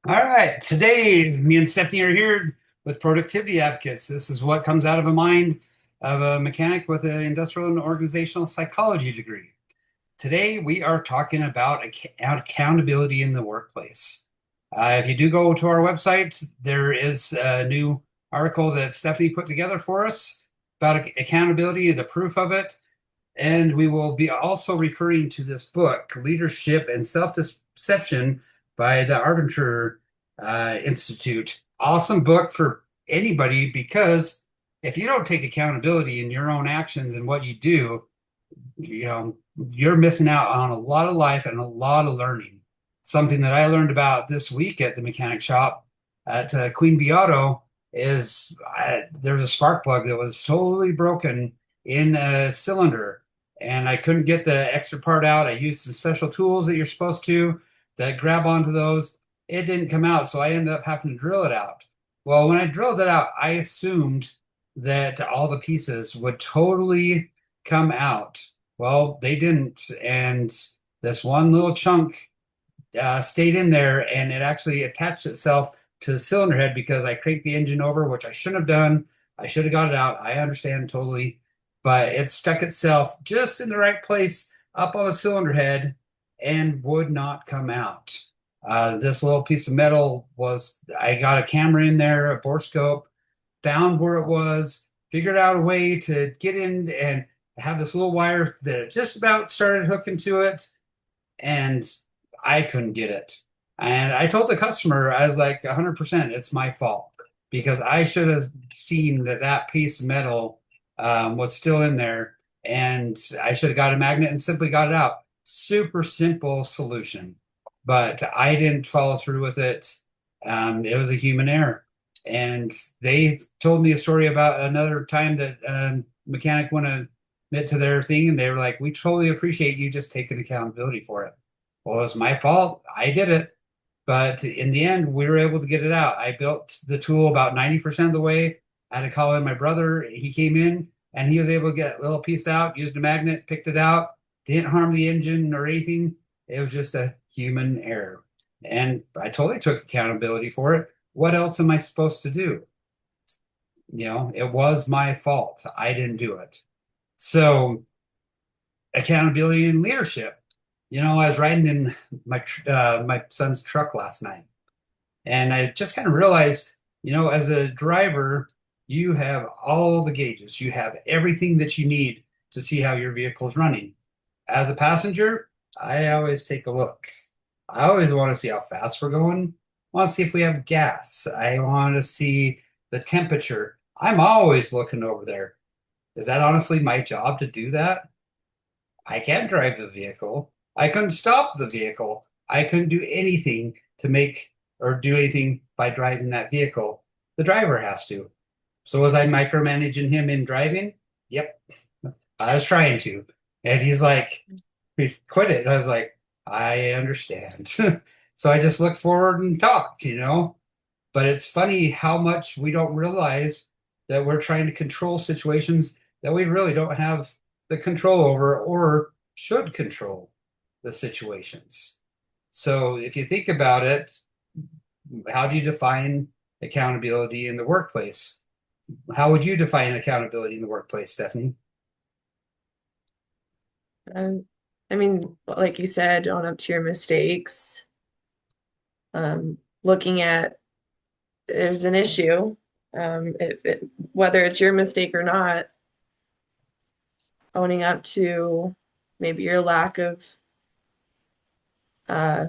All right, today me and Stephanie are here with Productivity Advocates. This is what comes out of a mind of a mechanic with an industrial and organizational psychology degree. Today we are talking about accountability in the workplace. If you do go to our website, there is a new article that Stephanie put together for us about accountability, the proof of it, and we will be also referring to this book, Leadership and Self-Deception by the Arbinger Institute. Awesome book for anybody because if you don't take accountability in your own actions and what you do, you're missing out on a lot of life and a lot of learning. Something that I learned about this week at the mechanic shop at Queen Bee Auto is there's a spark plug that was totally broken in a cylinder, and I couldn't get the extra part out. I used some special tools that you're supposed to that grab onto those. It didn't come out, so I ended up having to drill it out. Well, when I drilled it out, I assumed that all the pieces would totally come out. Well, they didn't, and this one little chunk stayed in there, and it actually attached itself to the cylinder head because I cranked the engine over, which I shouldn't have done. I should have got it out. I understand totally, but it stuck itself just in the right place up on the cylinder head and would not come out. This little piece of metal was, I got a camera in there, a borescope, found where it was, figured out a way to get in and have this little wire that just about started hooking to it, and I couldn't get it. And I told the customer, I was like, 100%, it's my fault because I should have seen that that piece of metal was still in there, and I should have got a magnet and simply got it out. Super simple solution, but I didn't follow through with it. It was a human error. And they told me a story about another time that a mechanic went to admit to their thing, and they were like, "We totally appreciate you just taking accountability for it." Well, it was my fault. I did it. But in the end, we were able to get it out. I built the tool about 90% of the way. I had to call in my brother. He came in and he was able to get a little piece out, used a magnet, picked it out, didn't harm the engine or anything. It was just a human error. And I totally took accountability for it. What else am I supposed to do? It was my fault. I didn't do it. So, accountability and leadership. I was riding in my son's truck last night, and I just kind of realized, as a driver, you have all the gauges, you have everything that you need to see how your vehicle is running. As a passenger, I always take a look. I always want to see how fast we're going. I want to see if we have gas. I want to see the temperature. I'm always looking over there. Is that honestly my job to do that? I can't drive the vehicle. I couldn't stop the vehicle. I couldn't do anything to make or do anything by driving that vehicle. The driver has to. So was I micromanaging him in driving? Yep, I was trying to. And he's like, quit it. I was like, I understand. So I just looked forward and talked. But it's funny how much we don't realize that we're trying to control situations that we really don't have the control over or should control the situations. So if you think about it, how do you define accountability in the workplace? How would you define accountability in the workplace, Stephanie? Um, I mean, like you said, own up to your mistakes. Looking at there's an issue, whether it's your mistake or not, owning up to maybe your lack of uh,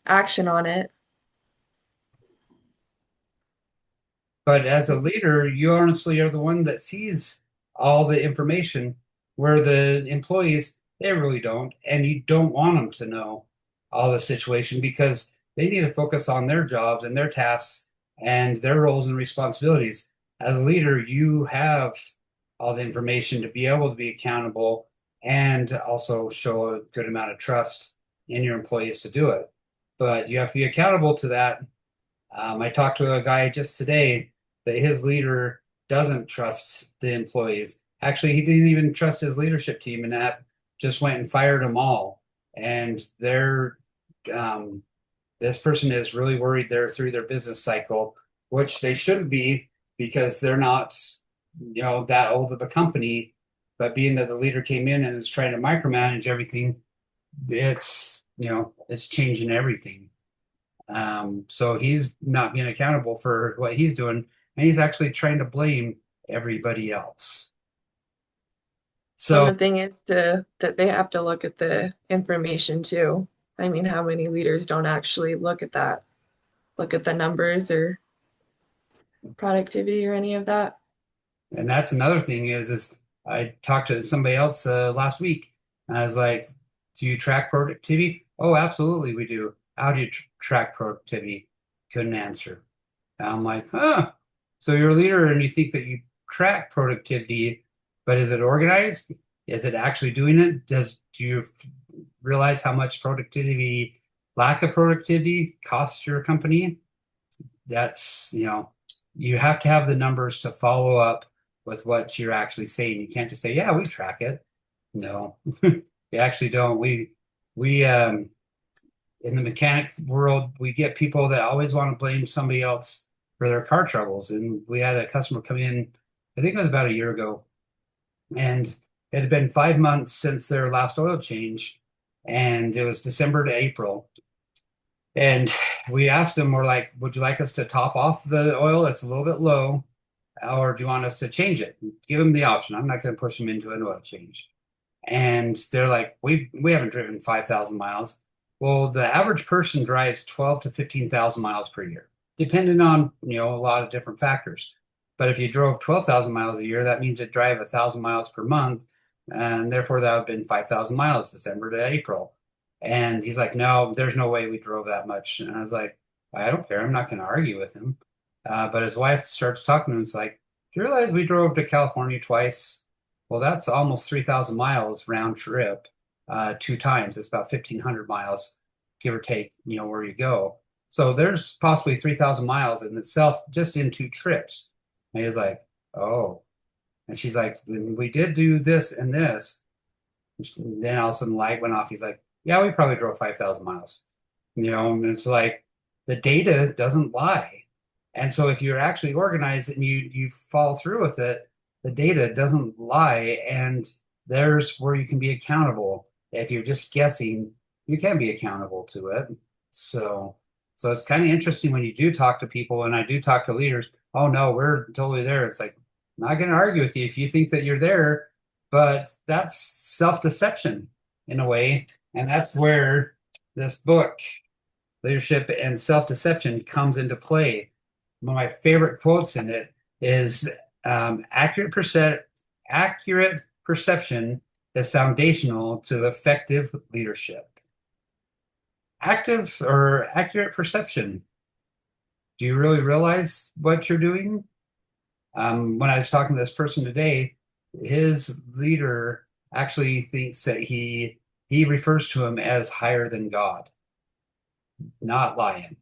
action on it. But as a leader, you honestly are the one that sees all the information where the employees, they really don't. And you don't want them to know all the situation because they need to focus on their jobs and their tasks and their roles and responsibilities. As a leader, you have all the information to be able to be accountable and also show a good amount of trust in your employees to do it. But you have to be accountable to that. I talked to a guy just today that his leader doesn't trust the employees. Actually, he didn't even trust his leadership team, and that just went and fired them all. And um, this person is really worried they're through their business cycle, which they shouldn't be because they're not, that old of a company. But being that the leader came in and is trying to micromanage everything, it's changing everything. So he's not being accountable for what he's doing, and he's actually trying to blame everybody else. And So, the thing is that they have to look at the information too. I mean, how many leaders don't actually look at that, look at the numbers or productivity or any of that? and that's another thing is I talked to somebody else last week, and I was like, "Do you track productivity?" "Oh, absolutely, we do." "How do you track productivity?" Couldn't answer. And I'm like, "Huh. So you're a leader and you think that you track productivity, but is it organized? Is it actually doing it? Do you realize how much lack of productivity costs your company?" That's, you have to have the numbers to follow up with what you're actually saying. You can't just say, "Yeah, we track it." No, we actually don't. We in the mechanic world, we get people that always want to blame somebody else for their car troubles. And we had a customer come in, I think it was about a year ago, and it had been 5 months since their last oil change, and it was December to April. And we asked them, we're like, "Would you like us to top off the oil? It's a little bit low, or do you want us to change it?" Give them the option. I'm not going to push them into an oil change. And they're like, we haven't driven 5,000 miles. Well, the average person drives 12 to 15,000 miles per year, depending on, a lot of different factors. But if you drove 12,000 miles a year, that means you drive 1,000 miles per month, and therefore that would have been 5,000 miles December to April. And he's like, "No, there's no way we drove that much." And I was like, "I don't care. I'm not going to argue with him." But his wife starts talking to him. It's like, "Do you realize we drove to California twice?" "Well, that's almost 3,000 miles round trip, 2 times. It's about 1,500 miles, give or take, where you go. So there's possibly 3,000 miles in itself just in 2 trips." And he's like, "Oh." And she's like, "We did do this and this." Then all of a sudden the light went off. He's like, "Yeah, we probably drove 5,000 miles." And it's like the data doesn't lie. And so if you're actually organized and you follow through with it, the data doesn't lie, and there's where you can be accountable. If you're just guessing, you can be accountable to it. So so it's kind of interesting when you do talk to people, and I do talk to leaders. "Oh no, we're totally there." It's like, I'm not going to argue with you if you think that you're there, but that's self-deception in a way. And that's where this book, Leadership and Self-Deception, comes into play. One of my favorite quotes in it is accurate perception is foundational to effective leadership. Active or accurate perception. Do you really realize what you're doing? When I was talking to this person today, his leader actually thinks that he refers to him as higher than God, not lying.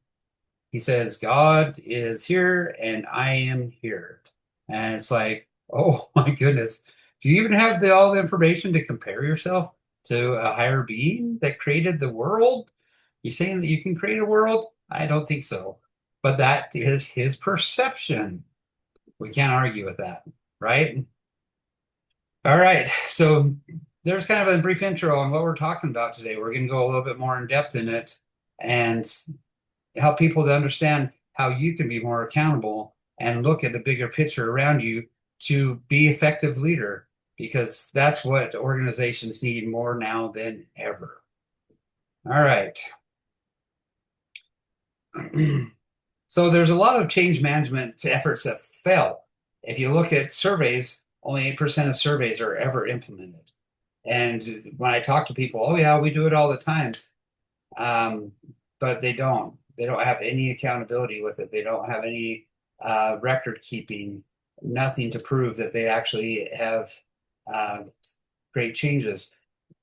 He says, "God is here and I am here." And it's like, oh my goodness. Do you even have all the information to compare yourself to a higher being that created the world? You saying that you can create a world? I don't think so. But that is his perception. We can't argue with that, right? All right. So there's kind of a brief intro on what we're talking about today. We're going to go a little bit more in depth in it and help people to understand how you can be more accountable and look at the bigger picture around you to be effective leader, because that's what organizations need more now than ever. All right. So there's a lot of change management efforts that fail. If you look at surveys, only 8% of surveys are ever implemented. And when I talk to people, "Oh yeah, we do it all the time." Um, but they don't. They don't have any accountability with it. They don't have any record keeping, nothing to prove that they actually have uh, great changes.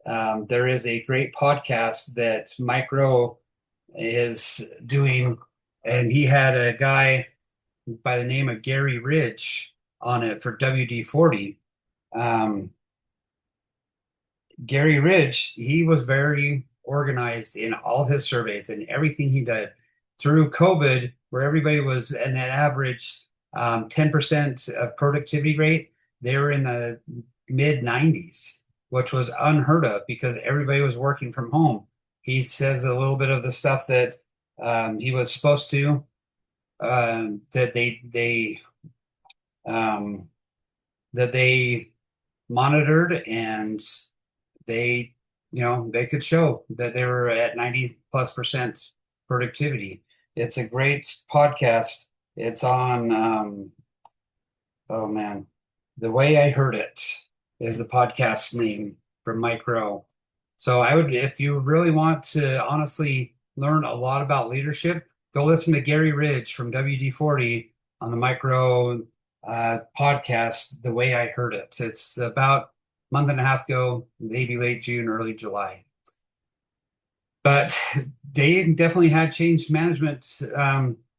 There is a great podcast that Mike Rowe is doing, and he had a guy by the name of Gary Ridge on it for WD-40. Um, Gary Ridge, he was very organized in all of his surveys and everything he did through COVID, where everybody was an average 10% of productivity rate. They were in the mid 90s, which was unheard of because everybody was working from home. He says a little bit of the stuff that he was supposed to, that um, they monitored, and they, they could show that they were at 90+% productivity. It's a great podcast. It's on, oh man, The Way I Heard It is the podcast name from Mike Rowe. So I would, if you really want to honestly learn a lot about leadership, go listen to Gary Ridge from WD-40 on the Mike Rowe podcast, The Way I Heard It. It's about a month and a half ago, maybe late June, early July. But they definitely had change management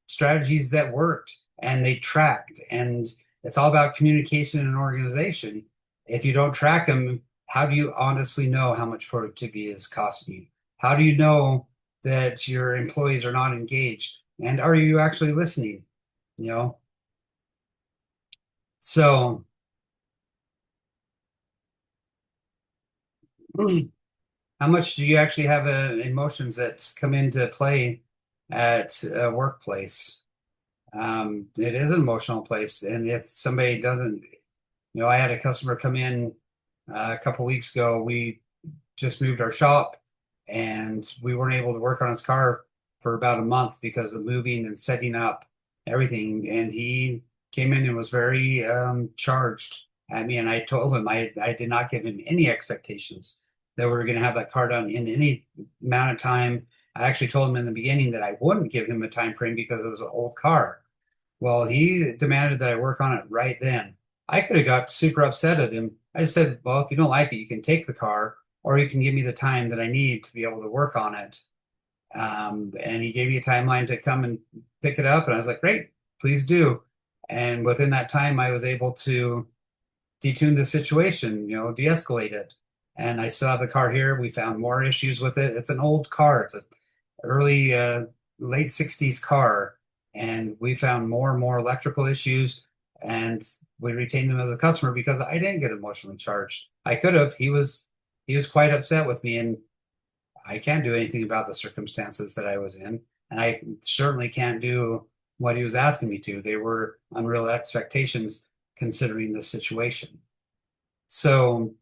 strategies that worked, and they tracked. And it's all about communication and organization. If you don't track them, how do you honestly know how much productivity is costing you? How do you know that your employees are not engaged? And are you actually listening? You know? So, how much do you actually have emotions that come into play at a workplace? It is an emotional place, and if somebody doesn't, I had a customer come in a couple weeks ago. We just moved our shop, and we weren't able to work on his car for about a month because of moving and setting up everything. And he came in and was very charged at me, and I told him I did not give him any expectations that we were going to have that car done in any amount of time. I actually told him in the beginning that I wouldn't give him a time frame because it was an old car. Well, he demanded that I work on it right then. I could have got super upset at him. I just said, well, if you don't like it, you can take the car, or you can give me the time that I need to be able to work on it. And he gave me a timeline to come and pick it up. And I was like, great, please do. And within that time, I was able to detune the situation, de-escalate it. And I still have the car here. We found more issues with it. It's an old car. It's an early, late 60s car. And we found more and more electrical issues. And we retained him as a customer because I didn't get emotionally charged. I could have. He was quite upset with me, and I can't do anything about the circumstances that I was in. And I certainly can't do what he was asking me to. They were unreal expectations considering the situation. So,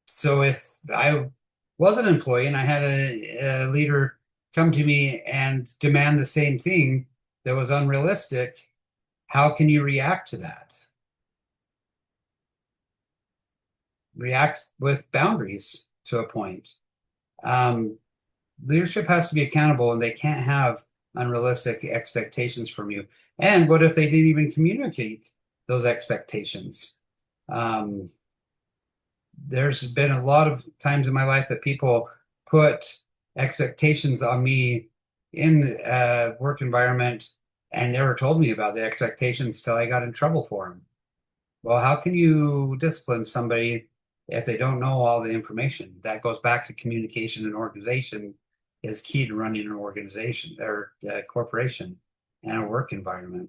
so if I was an employee and I had a leader come to me and demand the same thing that was unrealistic, how can you react to that? React with boundaries to a point. Um, Leadership has to be accountable, and they can't have unrealistic expectations from you. And what if they didn't even communicate those expectations? Um, there's been a lot of times in my life that people put expectations on me in a work environment and never told me about the expectations till I got in trouble for them. Well, how can you discipline somebody if they don't know all the information? That goes back to communication and organization is key to running an organization or a corporation and a work environment.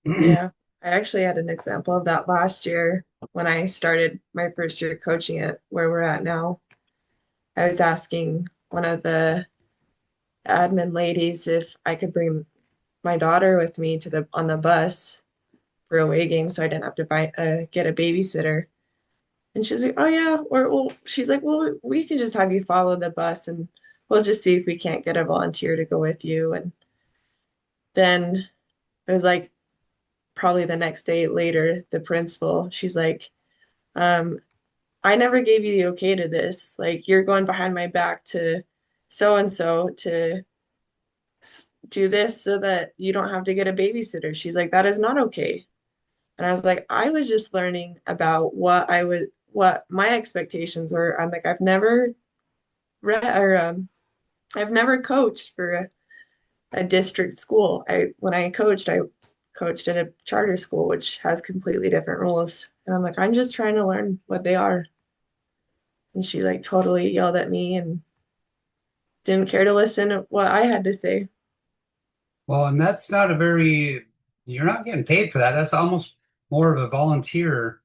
Yeah, I actually had an example of that last year when I started my first year coaching at where we're at now. I was asking one of the admin ladies if I could bring my daughter with me to the on the bus for away game so I didn't have to get a babysitter. And she's like, "Oh yeah," or well, she's like, "Well, we can just have you follow the bus and we'll just see if we can't get a volunteer to go with you." And then it was like probably the next day later, the principal, she's like, um, I never gave you the okay to this. Like, you're going behind my back to so and so to do this so that you don't have to get a babysitter. She's like, that is not okay. And I was like, I was just learning about what my expectations were. I'm like, I've never read or I've never coached for a district school. When I coached at a charter school, which has completely different rules. And I'm like, I'm just trying to learn what they are. and she like totally yelled at me and didn't care to listen to what I had to say. Well, and that's not a very, you're not getting paid for that. That's almost more of a volunteer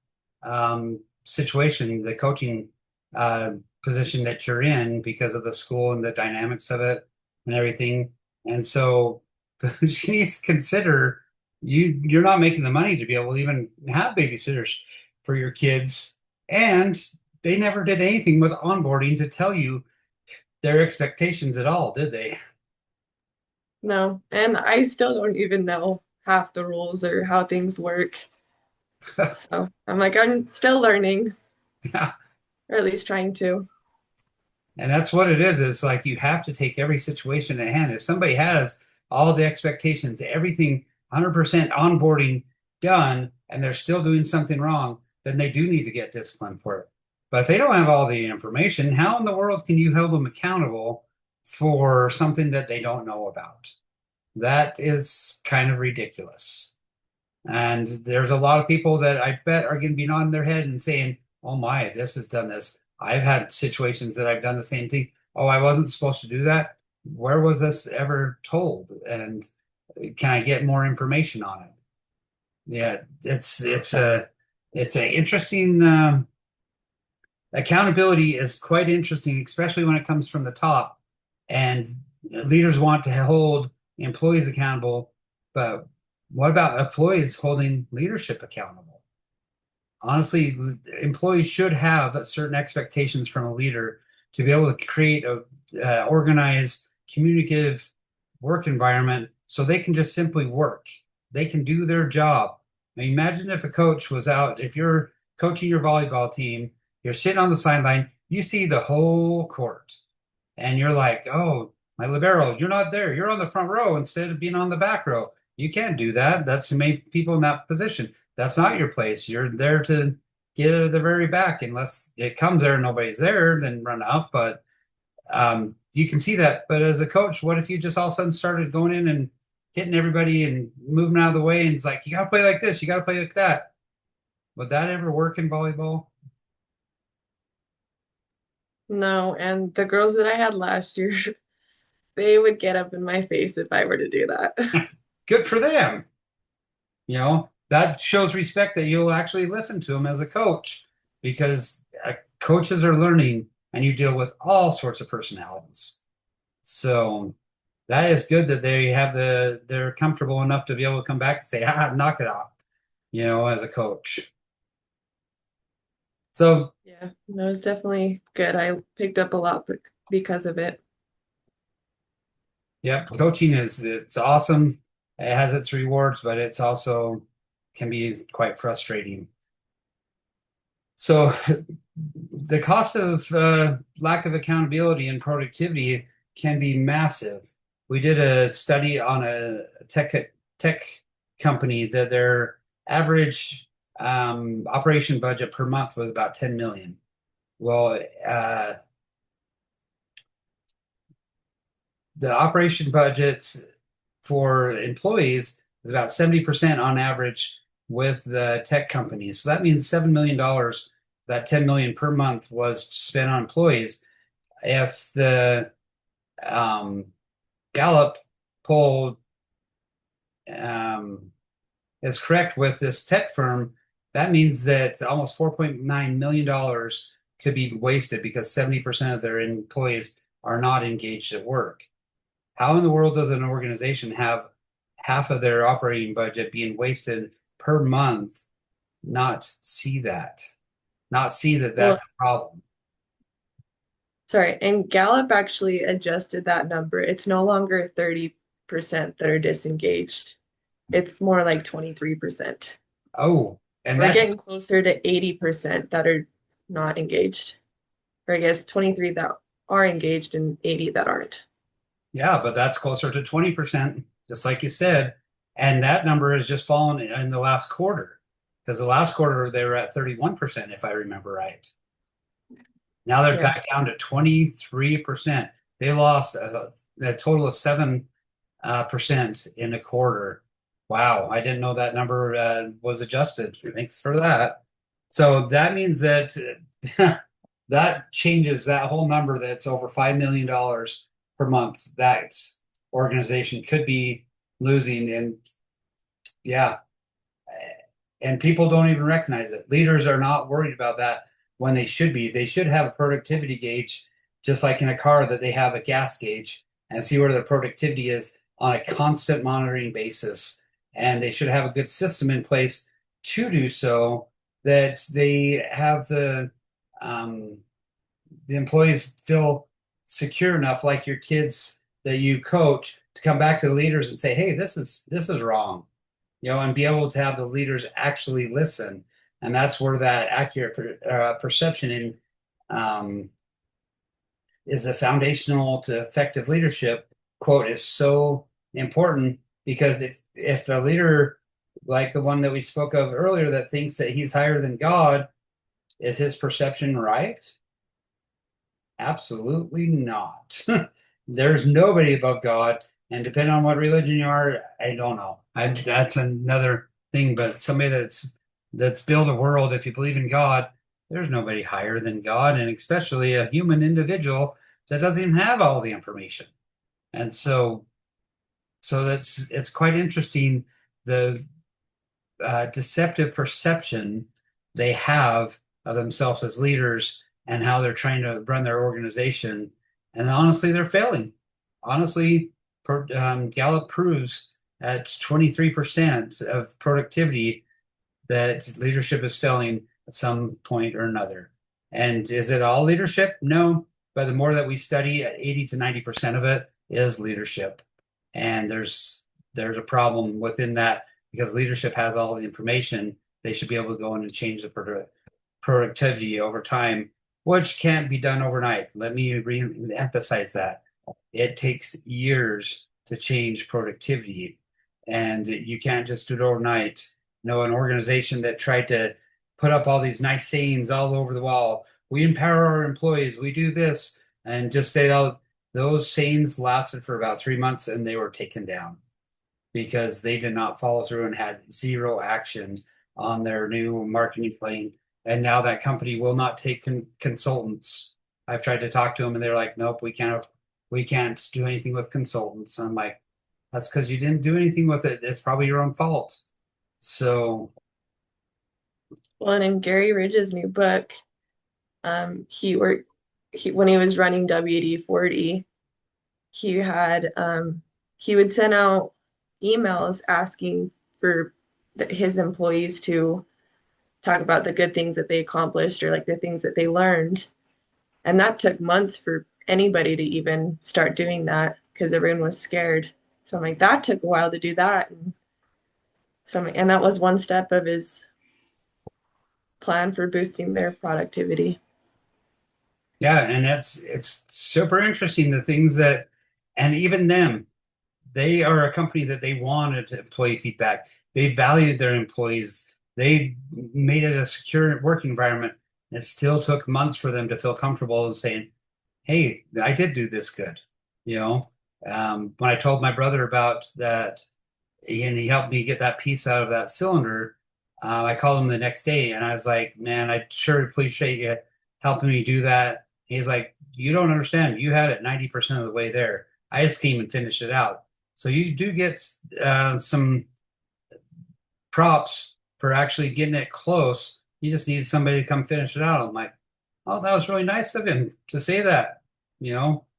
situation, the coaching uh, position that you're in because of the school and the dynamics of it and everything. And so she needs to consider you're not making the money to be able to even have babysitters for your kids. And they never did anything with onboarding to tell you their expectations at all, did they? No, and I still don't even know half the rules or how things work. So I'm like, I'm still learning, Yeah. or at least trying to. And that's what it is. It's like you have to take every situation at hand. If somebody has all the expectations, everything 100% onboarding done, and they're still doing something wrong, then they do need to get disciplined for it. But if they don't have all the information, how in the world can you hold them accountable for something that they don't know about? That is kind of ridiculous. And there's a lot of people that I bet are going to be nodding their head and saying, "Oh my, this has done this." I've had situations that I've done the same thing. Oh, I wasn't supposed to do that. Where was this ever told? And can I get more information on it? Yeah, it's a interesting accountability is quite interesting, especially when it comes from the top. And leaders want to hold employees accountable, but what about employees holding leadership accountable? Honestly, employees should have certain expectations from a leader to be able to create a organized, communicative work environment so they can just simply work. They can do their job. I mean, imagine if a coach was out, if you're coaching your volleyball team, you're sitting on the sideline, you see the whole court, and you're like, oh, my libero, you're not there. You're on the front row instead of being on the back row. You can't do that. That's to make people in that position. That's not your place. You're there to get at the very back. Unless it comes there and nobody's there, then run up. But you can see that. But as a coach, what if you just all of a sudden started going in and hitting everybody and moving out of the way? And it's like, you got to play like this. You got to play like that. Would that ever work in volleyball? No, and the girls that I had last year, they would get up in my face if I were to do that. Good for them. That shows respect that you'll actually listen to them as a coach because coaches are learning and you deal with all sorts of personalities. So that is good that they're comfortable enough to be able to come back and say, knock it off, as a coach. So, Yeah, no, it's definitely good. I picked up a lot because of it. yeah, coaching it's awesome. It has its rewards, but it's also can be quite frustrating. So the cost of lack of accountability and productivity can be massive. We did a study on a tech company that their average operation budget per month was about 10 million. Well, the operation budgets for employees is about 70% on average with the tech companies. So that means $7 million, that 10 million per month was spent on employees. If the um, Gallup poll um, is correct with this tech firm, that means that almost $4.9 million could be wasted because 70% of their employees are not engaged at work. How in the world does an organization have half of their operating budget being wasted per month, not see that, not see that Well, that's a problem? sorry, and Gallup actually adjusted that number. It's no longer 30% that are disengaged. It's more like 23%. Oh, and We're that, getting closer to 80% that are not engaged. Or I guess 23 that are engaged and 80 that aren't. yeah, but that's closer to 20%, just like you said. And that number has just fallen in the last quarter because the last quarter they were at 31%, if I remember right. Now they're Yeah. back down to 23%. They lost a total of 7% in a quarter. Wow, I didn't know that number was adjusted. Thanks for that. So that means that that changes that whole number that's over $5 million per month that organization could be losing. And yeah, and people don't even recognize it. Leaders are not worried about that when they should be. They should have a productivity gauge, just like in a car that they have a gas gauge, and see where their productivity is on a constant monitoring basis. And they should have a good system in place to do so, that they have um, the employees feel secure enough, like your kids that you coach, to come back to the leaders and say, "Hey, this is wrong," and be able to have the leaders actually listen. And that's where that accurate perception in um, is a foundational to effective leadership quote is so important, because if a leader like the one that we spoke of earlier that thinks that he's higher than God, is his perception right? Absolutely not. There's nobody above God. And depending on what religion you are, I don't know. That's another thing. But somebody that's built a world, if you believe in God, there's nobody higher than God, and especially a human individual that doesn't even have all the information. And so it's quite interesting, the deceptive perception they have of themselves as leaders and how they're trying to run their organization. And honestly, they're failing. Honestly, Gallup proves at 23% of productivity that leadership is failing at some point or another. And is it all leadership? No. But the more that we study, 80 to 90% of it is leadership. And there's a problem within that, because leadership has all the information. They should be able to go in and change the productivity over time, which can't be done overnight. Let me re-emphasize that. It takes years to change productivity, and you can't just do it overnight. An organization that tried to put up all these nice sayings all over the wall. We empower our employees. We do this, and just say all those sayings lasted for about 3 months, and they were taken down because they did not follow through and had zero action on their new marketing plan. And now that company will not take consultants. I've tried to talk to them, and they're like, "Nope, we can't do anything with consultants." And I'm like, "That's because you didn't do anything with it. It's probably your own fault." So Well, and in Gary Ridge's new book, he worked when he was running WD-40, he had he would send out emails asking for his employees to talk about the good things that they accomplished or like the things that they learned. And that took months for anybody to even start doing that because everyone was scared. So I'm like, that took a while to do that. And and that was one step of his plan for boosting their productivity. yeah, and it's super interesting, the things that, and even them, they are a company that they wanted employee feedback. They valued their employees. They made it a secure work environment. It still took months for them to feel comfortable in saying, "Hey, I did do this good." You know, when I told my brother about that, and he helped me get that piece out of that cylinder, I called him the next day and I was like, "Man, I sure appreciate you helping me do that." He's like, "You don't understand. You had it 90% of the way there. I just came and finished it out." So you do get some props for actually getting it close. You just need somebody to come finish it out. I'm like, "Oh, that was really nice of him to say that,"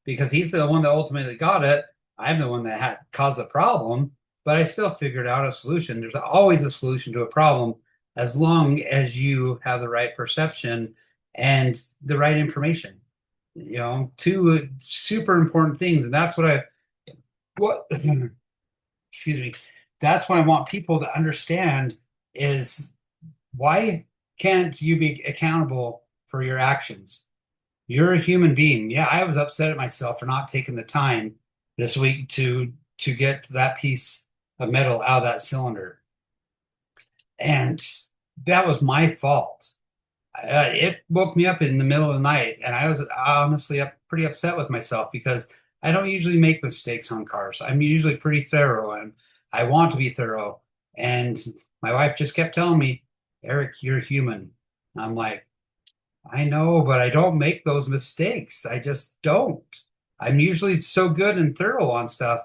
because he's the one that ultimately got it. I'm the one that had caused the problem, but I still figured out a solution. There's always a solution to a problem as long as you have the right perception and the right information. Two super important things, and that's what excuse me, that's what I want people to understand is, why can't you be accountable for your actions? You're a human being. Yeah, I was upset at myself for not taking the time this week to get that piece of metal out of that cylinder. And that was my fault. It woke me up in the middle of the night, and I was honestly pretty upset with myself because I don't usually make mistakes on cars. I'm usually pretty thorough, and I want to be thorough. And my wife just kept telling me, "Eric, you're human." I'm like, I know, but I don't make those mistakes. I just don't. I'm usually so good and thorough on stuff,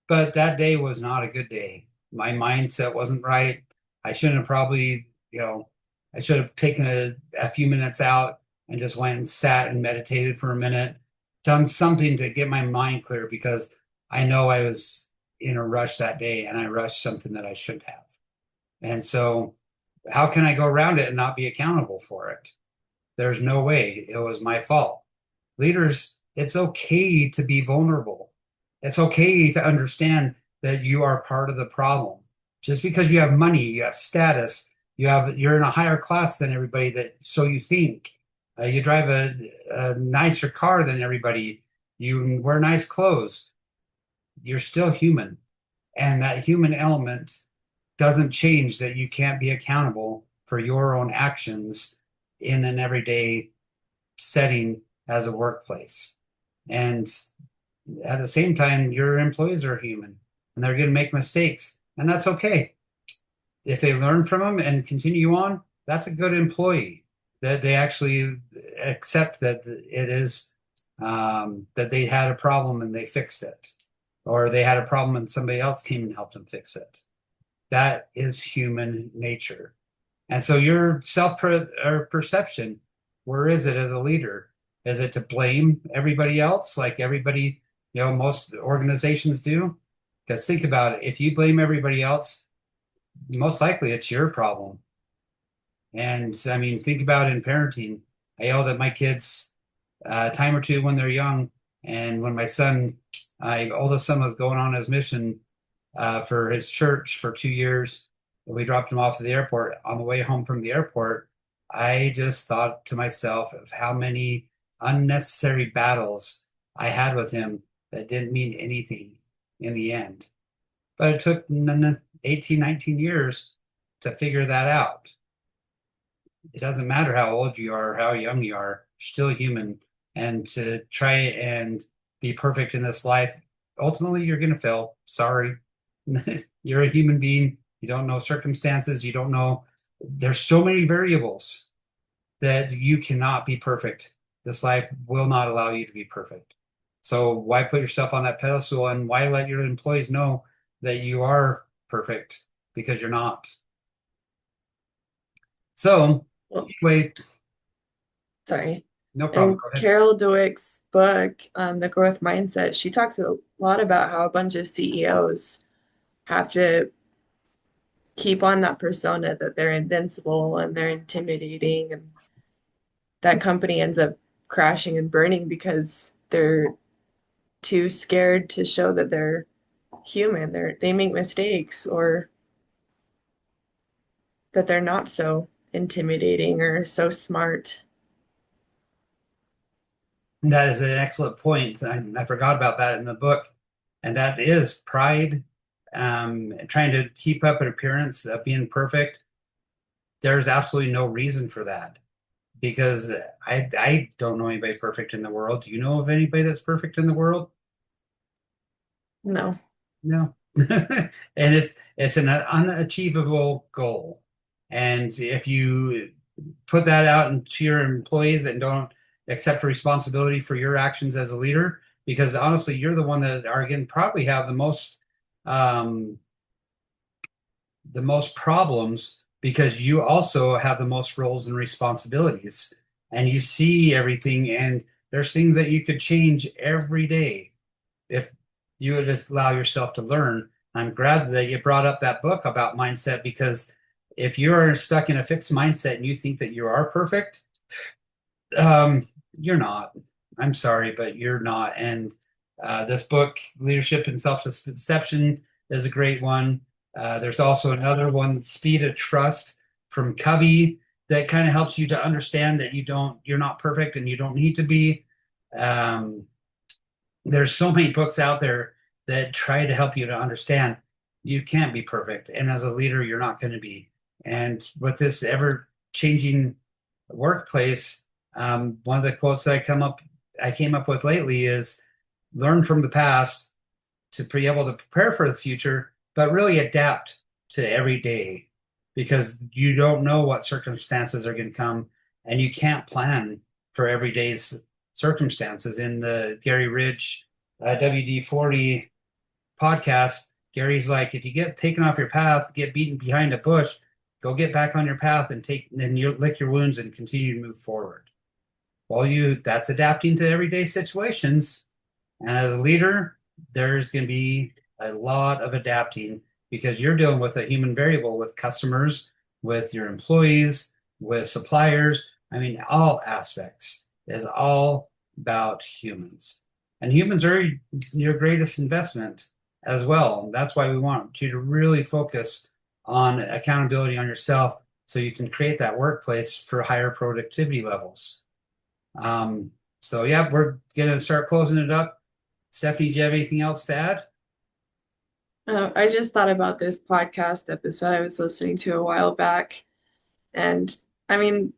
but that day was not a good day. My mindset wasn't right. I shouldn't have probably, I should have taken a few minutes out and just went and sat and meditated for a minute, done something to get my mind clear because I know I was in a rush that day and I rushed something that I shouldn't have. And so, how can I go around it and not be accountable for it? There's no way it was my fault. Leaders, it's okay to be vulnerable. It's okay to understand that you are part of the problem. Just because you have money, you have status, you're in a higher class than everybody that so you think. You drive a nicer car than everybody. You wear nice clothes. You're still human. And that human element doesn't change that you can't be accountable for your own actions in an everyday setting as a workplace. And at the same time, your employees are human and they're going to make mistakes, and that's okay. If they learn from them and continue on, that's a good employee that they actually accept that it is that they had a problem and they fixed it, or they had a problem and somebody else came and helped them fix it. That is human nature. And so your self or perception, where is it as a leader? Is it to blame everybody else like everybody, most organizations do? Because think about it. If you blame everybody else, most likely it's your problem. And I mean, think about in parenting. I yelled at my kids a time or two when they're young. And when my oldest son was going on his mission for his church for 2 years, we dropped him off at the airport. On the way home from the airport, I just thought to myself of how many unnecessary battles I had with him that didn't mean anything in the end. But it took 18, 19 years to figure that out. It doesn't matter how old you are or how young you are, you're still human. And to try and be perfect in this life, ultimately you're going to fail. Sorry. You're a human being. You don't know circumstances. You don't know. There's so many variables that you cannot be perfect. This life will not allow you to be perfect. So why put yourself on that pedestal and why let your employees know that you are perfect because you're not? So Well, anyway, sorry. no problem. And Go ahead. Carol Dweck's book, The Growth Mindset, she talks a lot about how a bunch of CEOs have to keep on that persona that they're invincible and they're intimidating, and that company ends up crashing and burning because they're too scared to show that they're human. They make mistakes, or that they're not so intimidating or so smart. That is an excellent point. I forgot about that in the book. And that is pride, trying to keep up an appearance of being perfect. There's absolutely no reason for that because I don't know anybody perfect in the world. Do you know of anybody that's perfect in the world? No. No. And it's an unachievable goal. And if you put that out into your employees and don't accept responsibility for your actions as a leader, because honestly, you're the one that are going to probably have um, the most problems because you also have the most roles and responsibilities, and you see everything, and there's things that you could change every day if you would just allow yourself to learn. I'm glad that you brought up that book about mindset because if you're stuck in a fixed mindset and you think that you are perfect, you're not. I'm sorry, but you're not. And this book, Leadership and Self-Deception, is a great one. There's also another one, Speed of Trust from Covey, that kind of helps you to understand that you're not perfect and you don't need to be. Um, there's so many books out there that try to help you to understand you can't be perfect. And as a leader, you're not going to be. And with this ever changing workplace, one of the quotes that I came up with lately is learn from the past to be able to prepare for the future, but really adapt to every day because you don't know what circumstances are going to come. and you can't plan for everyday's circumstances. In the Gary Ridge WD-40 podcast, Gary's like, if you get taken off your path, get beaten behind a bush, go get back on your path and you lick your wounds and continue to move forward. Well, that's adapting to everyday situations. And as a leader, there's going to be a lot of adapting because you're dealing with a human variable with customers, with your employees, with suppliers. I mean, all aspects is all about humans. And humans are your greatest investment as well. And that's why we want you to really focus on accountability on yourself so you can create that workplace for higher productivity levels. So yeah, we're gonna start closing it up. Stephanie, do you have anything else to add? I just thought about this podcast episode I was listening to a while back, and I mean,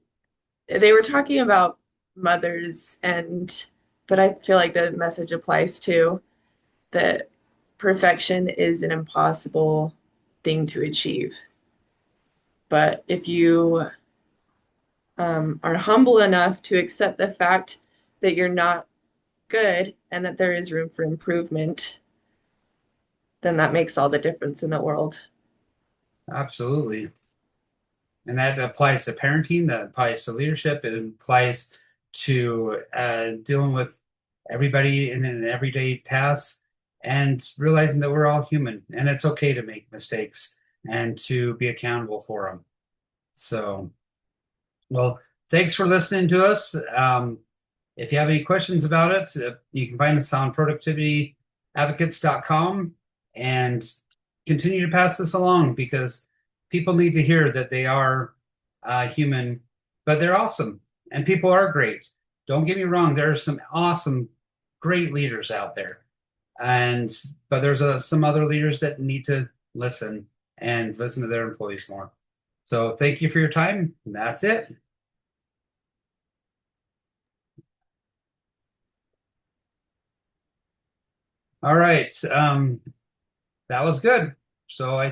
they were talking about mothers, but I feel like the message applies to that perfection is an impossible thing to achieve. But if you are humble enough to accept the fact that you're not good and that there is room for improvement, then that makes all the difference in the world. Absolutely. And that applies to parenting, that applies to leadership, it applies to dealing with everybody in an everyday task and realizing that we're all human and it's okay to make mistakes and to be accountable for them. So, well, thanks for listening to us. If you have any questions about it, you can find us on productivityadvocates.com and continue to pass this along because people need to hear that they are human, but they're awesome and people are great. Don't get me wrong, there are some awesome, great leaders out there. And but there's some other leaders that need to listen to their employees more. So thank you for your time. That's it. All right. That was good. So I